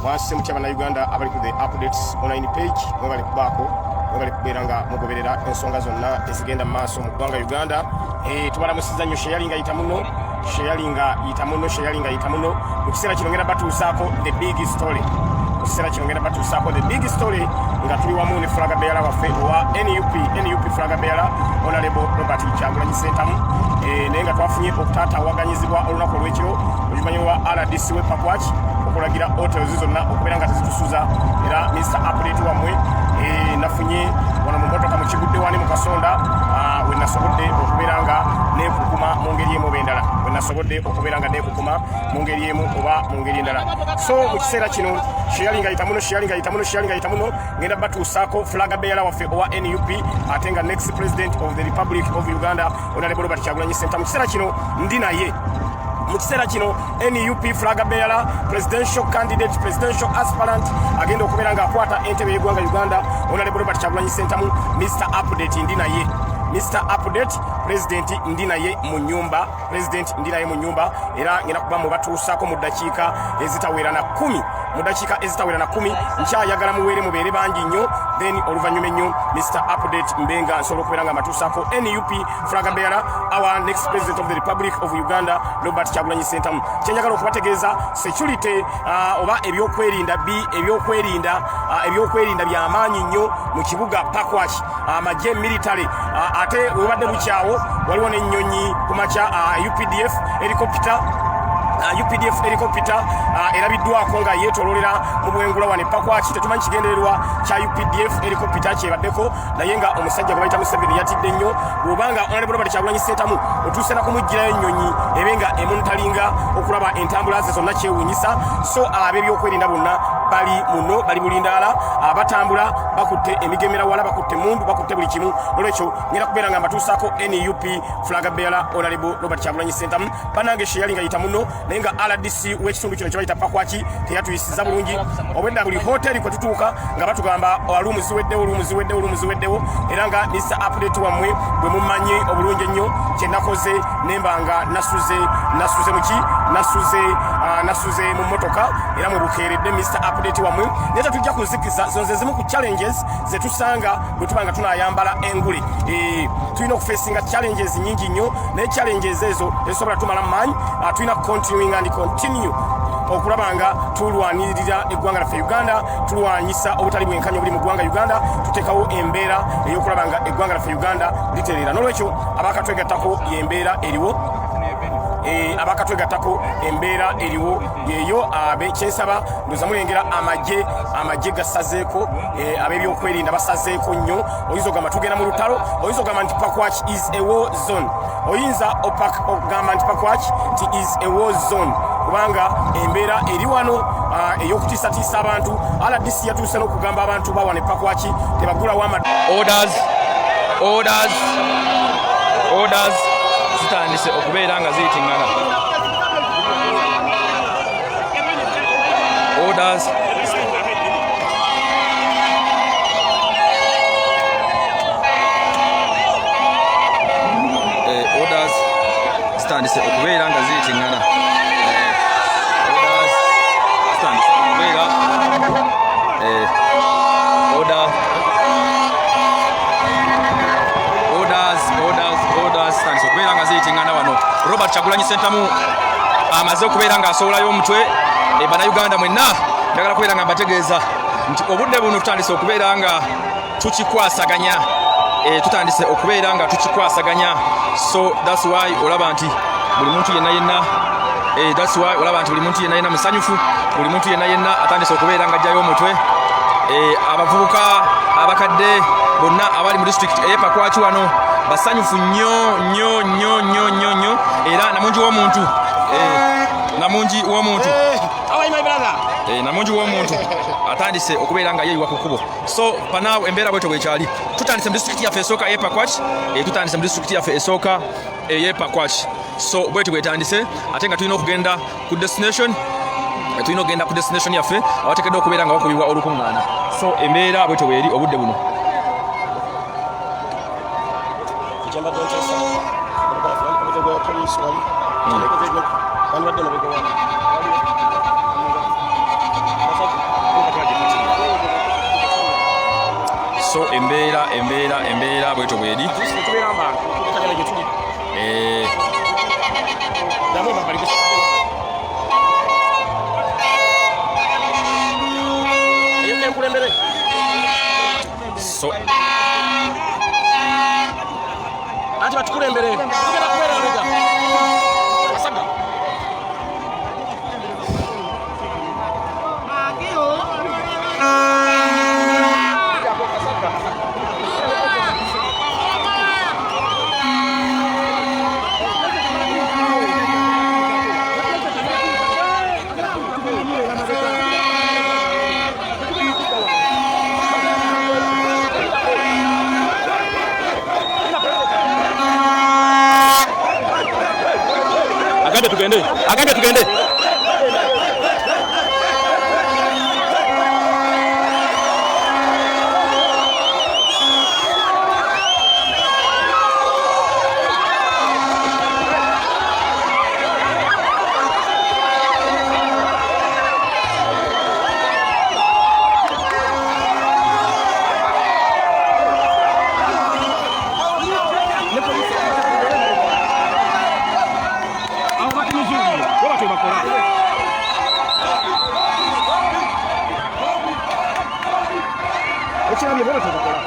mwase mukyaba na Uganda abali ku the updates online page mwebale kubako mwebale kuberanga mugoberera ensonga zonna ezigenda mu maaso mu ggwanga Uganda. Tubalamusiza nnyo sharinga yita muno mu kiseera kino ngenda batuusaako the big story nga tuli wamu ne flaga bearer waffe owa NUP flaga bearer Honorable Robert Kyagulanyi Ssentamu naye nga twafunye okutaataawaganyizibwa olunaku olw'ekiro oluvannyuma wa RDC we Pakwach okulagira hotels zonna okubeera nga tezitusuza era Mr. Update wamwe nafunye wano mu mmotoka mu kigudde wani mu Kasonda we nasobodde okubeera nga neekukuma mu ngeri emu oba endala oba mu ngeri endala. So mu kiseera kino sharinga yita muno ngenda batuusaako flaga bearer waffe owa NUP ate nga next president of the Republic of Uganda Honorable Robert Kyagulanyi Ssentamu. Mu kiseera kino ndi naye mu kiseera kino NUP flaga bearer presidential candidate presidential aspirant agenda okubeera nga akwata entebe y'eggwanga Uganda Honorable Robert Kyagulanyi Ssentamu. Mr. Update ndi naye president ndi naye mu nyumba era ngenda kuba mubatuusaako mu ddakiika ezitawera na 10 nkyayagala mubeere bangi nnyo then oluvannyuma ennyo Mr. Update mbenga nsobola okubeera nga matuusaako NUP flaga bearer our next president of the Republic of Uganda Robert Kyagulanyi Ssentamu. Kyenjagala okubategeeza security oba ebyokwerinda byamaanyi nnyo mu kibuga Pakwach amagye military ate webadde bukyawo waliwo n'ennyonyi ku makya UPDF helicopter erabiddwako nga yeetololera mu bwengula wane Pakwach. Tetumanyi kigendererwa kya UPDF helicopter kyebaddeko naye nga omusajja gwe bayita Museveni yatidde nnyo. Bw'obanga Honorable Robert Kyagulanyi Ssentamu otuuse na kumuggyirayo ennyonyi ebenga emuntalinga okulaba entambula ze zonna kyewuunyisa. So ab'ebyokwerinda bonna bali bulindaala abatambula bakutte emigemera wala bakutte mundu bakutte buli kimu. Olwekyo ngenda kubeera nga mbatuusaako NUP flaga bearer Honorable Robert Kyagulanyi Ssentamu. Bannange sharinga yita muno naye nga RDC w'ekitundu kino kye bayita Pakwach teyatuyisiza bulungi obwedda buli hoteri kwe tutuuka nga batugamba oluumu ziweddewo era nga Mr. Update wammwe bwe mumanyi obulungi ennyo kye nakoze nemba nga nasuze mu mmotoka era mwe bukeeredde Mr. Update wammwe naye tetujja kunzikiza zonze zimu ku challenges ze tusanga bwe tuba nga tunayambala engule. Tulina okufeesinga challenges nyingi nnyo naye challenges ezo tezisobola tumala mu maanyi. Tulina continuing and continue okulaba nga tulwanirira eggwanga laffe Uganda, tulwanyisa obutali bwenkanya obuli mu ggwanga Uganda, tuteekawo embeera ey'okulaba nga eggwanga laffe Uganda litereera. N'olwekyo abakatwegattako y'embeera eriwo yeeyo kyensaba ndoza mulengera amagye gasazeeko ab'ebyokwerinda basazeeko nnyo. Oyinza ogamba tugenda mu lutalo, oyinza ogamba nti Pakwach is a war zone, oyinza ogamba nti Pakwach is a war zone kubanga embeera eri wano ey'okutiisatiisa abantu. RDC yatuuse n'okugamba abantu bawane Pakwach tebagulawo orders zitandise okubeera nga ziyitiŋŋana. Orders zitandise okubeera nga ziyitiŋŋana. Okubeera nga ziyitiŋŋana wano. Robert Kyagulanyi Ssentamu amaze okubeera nga asowolayo omutwe. Bannayuganda mwenna njagala kubeera nga mbategeeza nti obudde buno tutandise okubeera nga tukikwasaganya. So that's why olaba nti buli muntu yenna musanyufu, buli muntu yenna atandise okubeera nga ajjayo omutwe. Abavubuka abakadde bonna abali mu district ey'e Pakwach wano basanyufu nnyo era namungi w'omuntu atandise okubeera nga yeeyiwa ku kkubo. So panaawo embeera bwetyo bwekyali. Tutandise mu district yaffe esooka ey'e Pakwach, so bwetyo bwetandise ate nga tulina okugenda ku destination yaffe awateekeddwa okubeera nga wakubibwa olukuŋŋaana. So embeera bwetyo bweri obudde buno. so embeera bweto bweri so ati batukulembere tugenda kubeera lega asaga agende tugende Ecco la mia buona